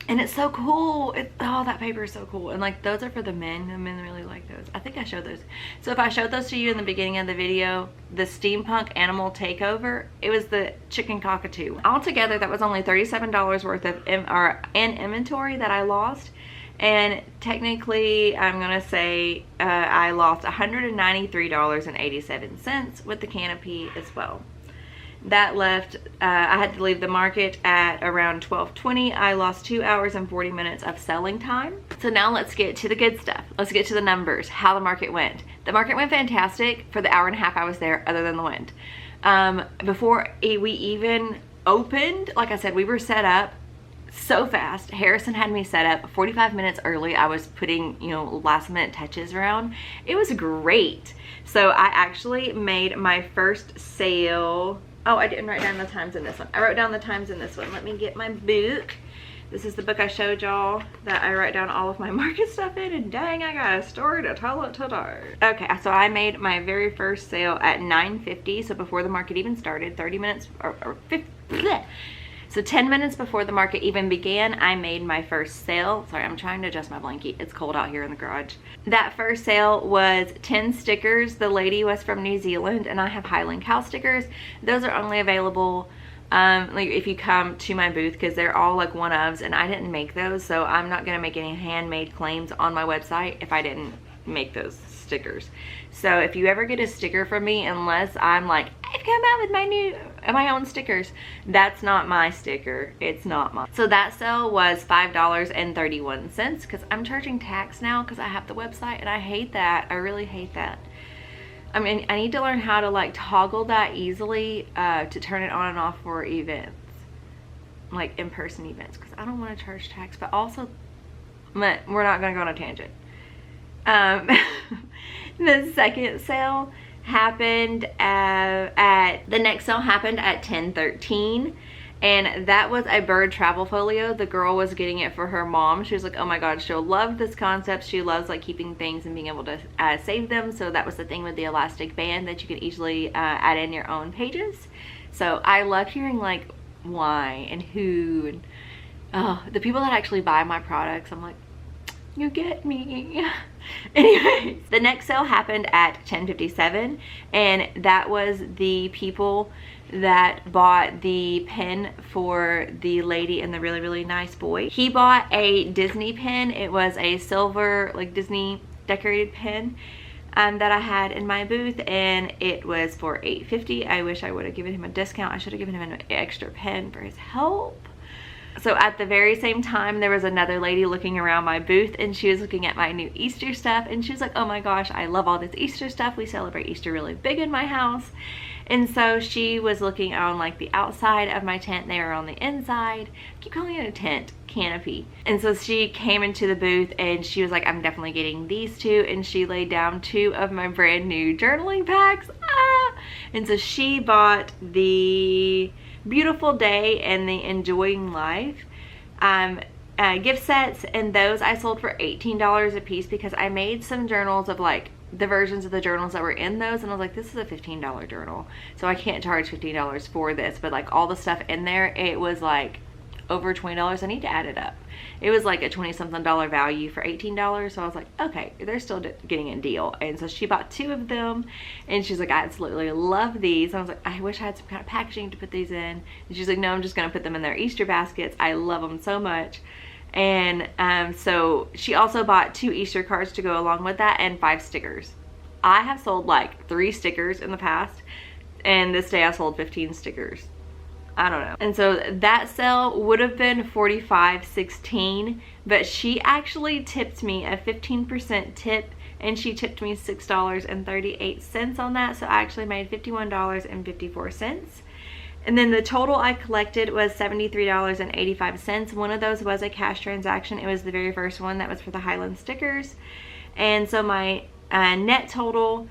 And it's so cool. Oh, that paper is so cool. And like, those are for the men. The men really like those. I think I showed those. So if I showed those to you in the beginning of the video, the Steampunk Animal Takeover, it was the chicken cockatoo. Altogether, that was only $37 worth of inventory that I lost. And technically, I'm gonna say I lost $193.87 with the canopy as well. That left, I had to leave the market at around 12:20. I lost 2 hours and 40 minutes of selling time. So now let's get to the good stuff. Let's get to the numbers, how the market went. The market went fantastic for the hour and a half I was there, other than the wind. Before we even opened, like I said, we were set up so fast. Harrison had me set up 45 minutes early. I was putting, you know, last minute touches around. It was great. So I actually made my first sale. Oh, I didn't write down the times in this one. I wrote down the times in this one. Let me get my book. This is the book I showed y'all that I write down all of my market stuff in, and dang, I got a story to tell it today. Okay, so I made my very first sale at 9:50, so before the market even started, 30 minutes, or 50, bleh. So 10 minutes before the market even began, I made my first sale. Sorry, I'm trying to adjust my blanket. It's cold out here in the garage. That first sale was 10 stickers. The lady was from New Zealand, and I have Highland cow stickers. Those are only available like if you come to my booth, because they're all like one-ofs, and I didn't make those, so I'm not going to make any handmade claims on my website if I didn't make those stickers. So if you ever get a sticker from me, unless I'm like, I've come out with my own stickers, that's not my sticker. It's not mine. So that sale was $5.31, because I'm charging tax now because I have the website, and I hate that. I really hate that. I mean, I need to learn how to like toggle that easily to turn it on and off for events, like in-person events, because I don't want to charge tax, but also, we're not going to go on a tangent. The second sale happened the next sale happened at 10:13, and that was a bird travel folio. The girl was getting it for her mom. She was like, oh my god, she'll love this concept. She loves like keeping things and being able to save them. So that was the thing with the elastic band, that you can easily add in your own pages. So I love hearing like why and who, and the people that actually buy my products, I'm like, you get me. Anyway, the next sale happened at 10:57, and that was the people that bought the pen for the lady and the really, really nice boy. He bought a Disney pen. It was a silver, like Disney decorated pen that I had in my booth, and it was for $8.50. I wish I would have given him a discount. I should have given him an extra pen for his help. So at the very same time, there was another lady looking around my booth, and she was looking at my new Easter stuff, and she was like, oh my gosh, I love all this Easter stuff. We celebrate Easter really big in my house. And so she was looking on like the outside of my tent. They were on the inside. I keep calling it a tent, Canopy. And so she came into the booth, and she was like, I'm definitely getting these two. And she laid down 2 of my brand new journaling packs. And so she bought the Beautiful Day and the Enjoying Life gift sets, and those I sold for $18 a piece, because I made some journals of like the versions of the journals that were in those, and I was like, this is a $15 journal, so I can't charge $15 for this. But like all the stuff in there, it was like over $20. I need to add it up. It was like a 20-something dollar value for $18. So I was like, okay, they're still getting a deal. And so she bought 2 of them, and she's like, I absolutely love these. And I was like, I wish I had some kind of packaging to put these in. And she's like, no, I'm just gonna put them in their Easter baskets. I love them so much. And so she also bought 2 Easter cards to go along with that, and 5 stickers. I have sold like 3 stickers in the past, and this day I sold 15 stickers. I don't know. And so that sale would have been $45.16, but she actually tipped me a 15% tip, and she tipped me $6.38 on that. So I actually made $51.54. And then the total I collected was $73.85. One of those was a cash transaction. It was the very first one that was for the Highland stickers. And so my net total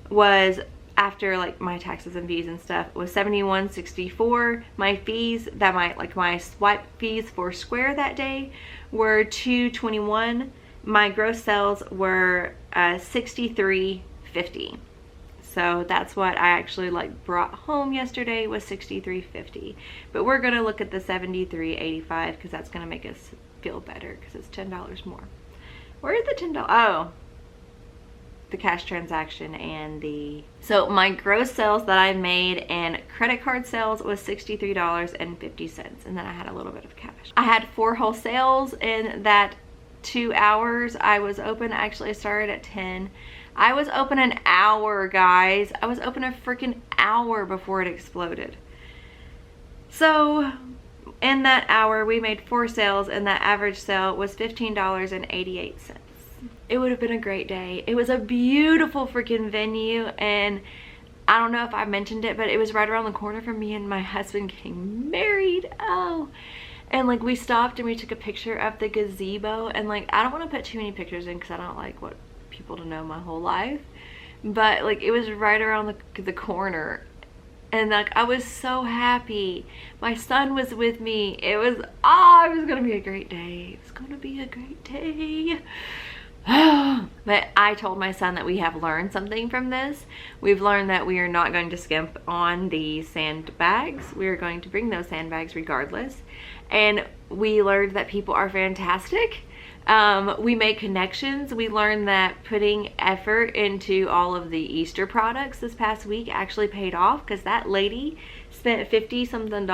was, after like my taxes and fees and stuff, was $71.64. My fees, my swipe fees for Square that day were $2.21. My gross sales were $63.50. So that's what I actually like brought home yesterday, was $63.50. But we're gonna look at the $73.85, because that's gonna make us feel better, because it's $10 more. Where did the $10? Oh, the cash transaction and the... So my gross sales that I made and credit card sales was $63.50, and then I had a little bit of cash. I had 4 whole sales in that 2 hours I was open. Actually, I started at 10. I was open an hour, guys. I was open a freaking hour before it exploded. So in that hour, we made 4 sales, and that average sale was $15.88. It would have been a great day. It was a beautiful freaking venue, and I don't know if I mentioned it, but it was right around the corner from me and my husband getting married. Oh, and like we stopped and we took a picture of the gazebo, and like I don't want to put too many pictures in because I don't like what people to know my whole life, but like it was right around the corner, and like I was so happy. My son was with me. It was gonna be a great day. It was gonna be a great day. But I told my son that we have learned something from this. We've learned that we are not going to skimp on the sandbags. We are going to bring those sandbags regardless. And we learned that people are fantastic. We make connections. We learned that putting effort into all of the Easter products this past week actually paid off, because that lady spent $50-something.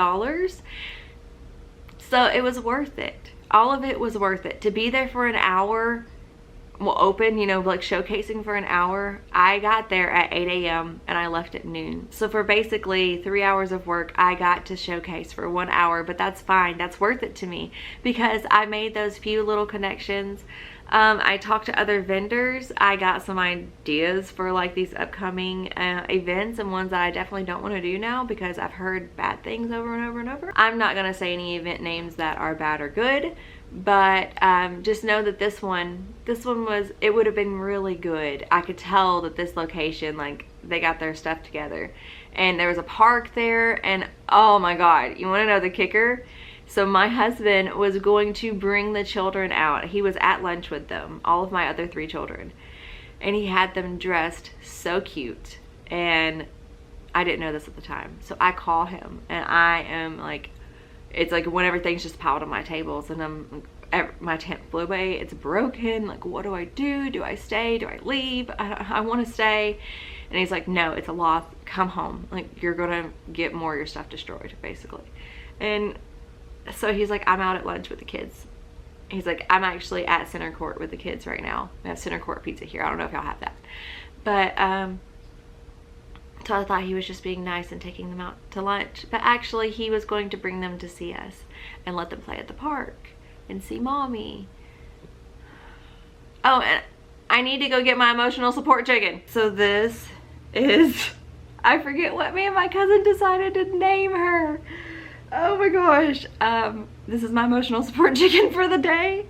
So it was worth it. All of it was worth it. To be there for an hour, well, open, you know, like showcasing for an hour. I got there at 8 a.m. and I left at noon. So for basically 3 hours of work, I got to showcase for 1 hour, but that's fine. That's worth it to me because I made those few little connections. I talked to other vendors. I got some ideas for like these upcoming events, and ones that I definitely don't want to do now because I've heard bad things over and over and over. I'm not going to say any event names that are bad or good, but just know that this one was, it would have been really good. I could tell that this location, like, they got their stuff together, and there was a park there, and oh my god, you want to know the kicker? So my husband was going to bring the children out. He was at lunch with them, all of my other 3 children, and he had them dressed so cute, and I didn't know this at the time. So I call him, and I am like, it's like whenever things just piled on my tables, and my tent flew away, it's broken, like what do I do? Do I stay? Do I leave? I want to stay. And he's like, no, it's a loss, come home, like you're gonna get more of your stuff destroyed basically. And so he's like, I'm out at lunch with the kids. He's like, I'm actually at Center Court with the kids right now. We have Center Court pizza here. I don't know if y'all have that, but so I thought he was just being nice and taking them out to lunch, but actually he was going to bring them to see us and let them play at the park and see mommy. Oh, and I need to go get my emotional support chicken. So this is, I forget what me and my cousin decided to name her. Oh my gosh. This is my emotional support chicken for the day.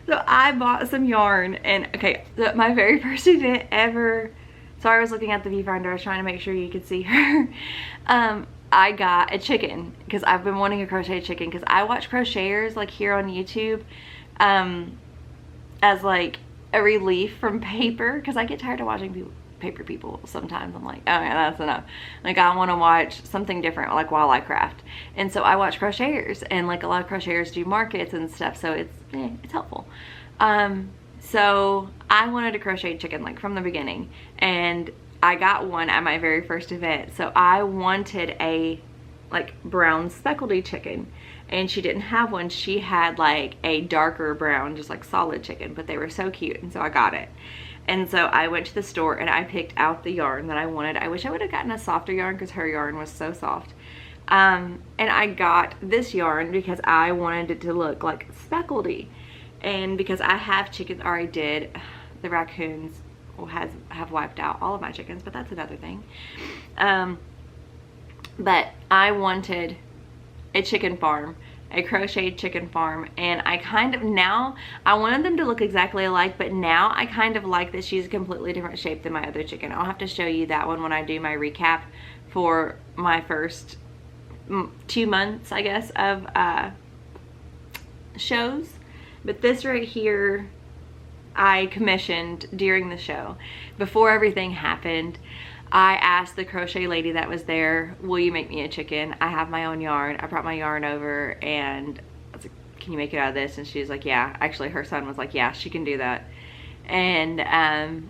So I bought some yarn, and okay, so my very first event ever, sorry I was looking at the viewfinder, I was trying to make sure you could see her. I got a chicken because I've been wanting a crochet chicken, because I watch crocheters like here on YouTube as like a relief from paper, because I get tired of watching paper people sometimes. I'm like, oh yeah, that's enough. Like I want to watch something different, like while I craft. And so I watch crocheters, and like a lot of crocheters do markets and stuff, so it's helpful. So I wanted a crochet chicken like from the beginning, and I got one at my very first event. So I wanted a like brown speckledy chicken, and she didn't have one. She had like a darker brown, just like solid chicken, but they were so cute, and so I got it. And so I went to the store and I picked out the yarn that I wanted. I wish I would have gotten a softer yarn because her yarn was so soft. And I got this yarn because I wanted it to look like speckledy. And because I have chickens, or I did, the raccoons have wiped out all of my chickens, but that's another thing. But I wanted a chicken farm, a crocheted chicken farm, and I kind of, now I wanted them to look exactly alike, but now I kind of like that she's a completely different shape than my other chicken. I'll have to show you that one when I do my recap for my first 2 months, I guess, of shows. But this right here I commissioned during the show. Before everything happened, I asked the crochet lady that was there, will you make me a chicken? I have my own yarn. I brought my yarn over, and I was like, can you make it out of this? And she was like, yeah. Actually, her son was like, yeah, she can do that. And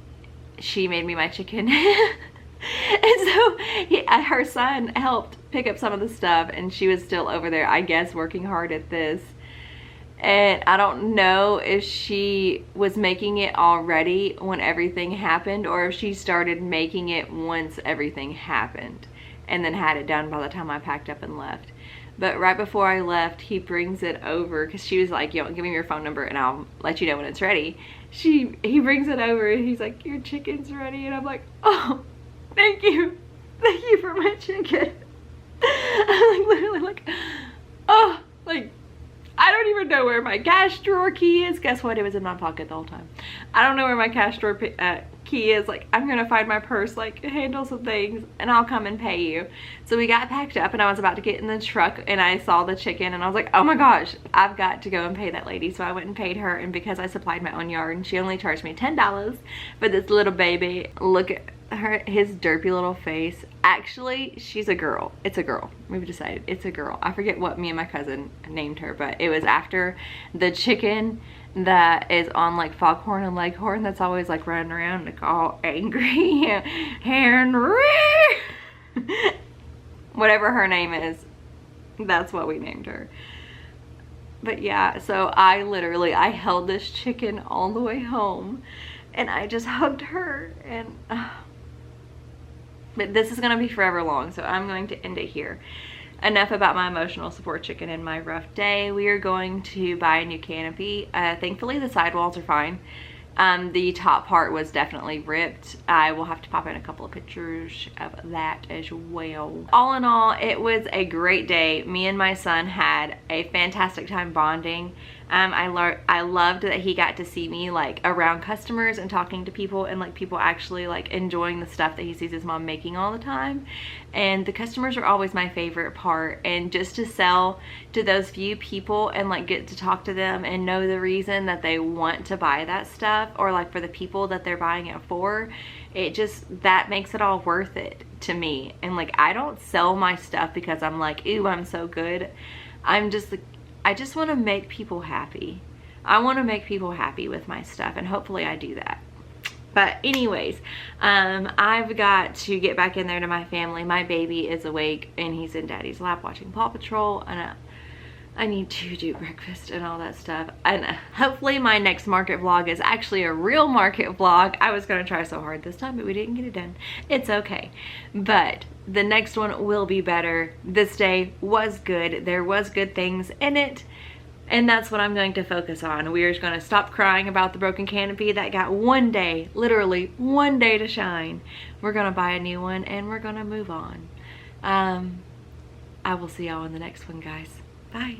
she made me my chicken. And so her son helped pick up some of the stuff, and she was still over there, I guess, working hard at this. And I don't know if she was making it already when everything happened, or if she started making it once everything happened and then had it done by the time I packed up and left. But right before I left, he brings it over because she was like, give me your phone number and I'll let you know when it's ready. He brings it over and he's like, your chicken's ready. And I'm like, oh, thank you. Thank you for my chicken. I'm like literally like, oh, like, I don't even know where my cash drawer key is. Guess what? It was in my pocket the whole time. I don't know where my cash drawer key is. Like, I'm gonna find my purse, like handle some things, and I'll come and pay you. So we got packed up and I was about to get in the truck and I saw the chicken and I was like, oh my gosh, I've got to go and pay that lady. So I went and paid her, and because I supplied my own yard and she only charged me $10 for this little baby. Look at his derpy little face. Actually, she's a girl. It's a girl. We've decided it's a girl. I forget what me and my cousin named her, but it was after the chicken that is on like Foghorn and Leghorn that's always like running around like all angry. Henry! Whatever her name is, that's what we named her. But yeah, so I held this chicken all the way home and I just hugged her, and but this is gonna be forever long, so I'm going to end it here. Enough about my emotional support chicken and my rough day. We are going to buy a new canopy. Thankfully the sidewalls are fine. The top part was definitely ripped. I will have to pop in a couple of pictures of that as well. All in all, it was a great day. Me and my son had a fantastic time bonding. I loved that he got to see me like around customers and talking to people, and like people actually like enjoying the stuff that he sees his mom making all the time. And the customers are always my favorite part, and just to sell to those few people and like get to talk to them and know the reason that they want to buy that stuff, or like for the people that they're buying it for, that makes it all worth it to me. And like, I don't sell my stuff because I'm like, ooh, I'm so good. I just want to make people happy. I want to make people happy with my stuff, and hopefully I do that. But anyways, I've got to get back in there to my family. My baby is awake and he's in daddy's lap watching Paw Patrol, and I need to do breakfast and all that stuff. And hopefully my next market vlog is actually a real market vlog. I was gonna try so hard this time, but we didn't get it done. It's okay. But the next one will be better. This day was good. There was good things in it. And that's what I'm going to focus on. We're just gonna stop crying about the broken canopy that got one day, literally one day to shine. We're gonna buy a new one and we're gonna move on. I will see y'all in the next one, guys. Bye.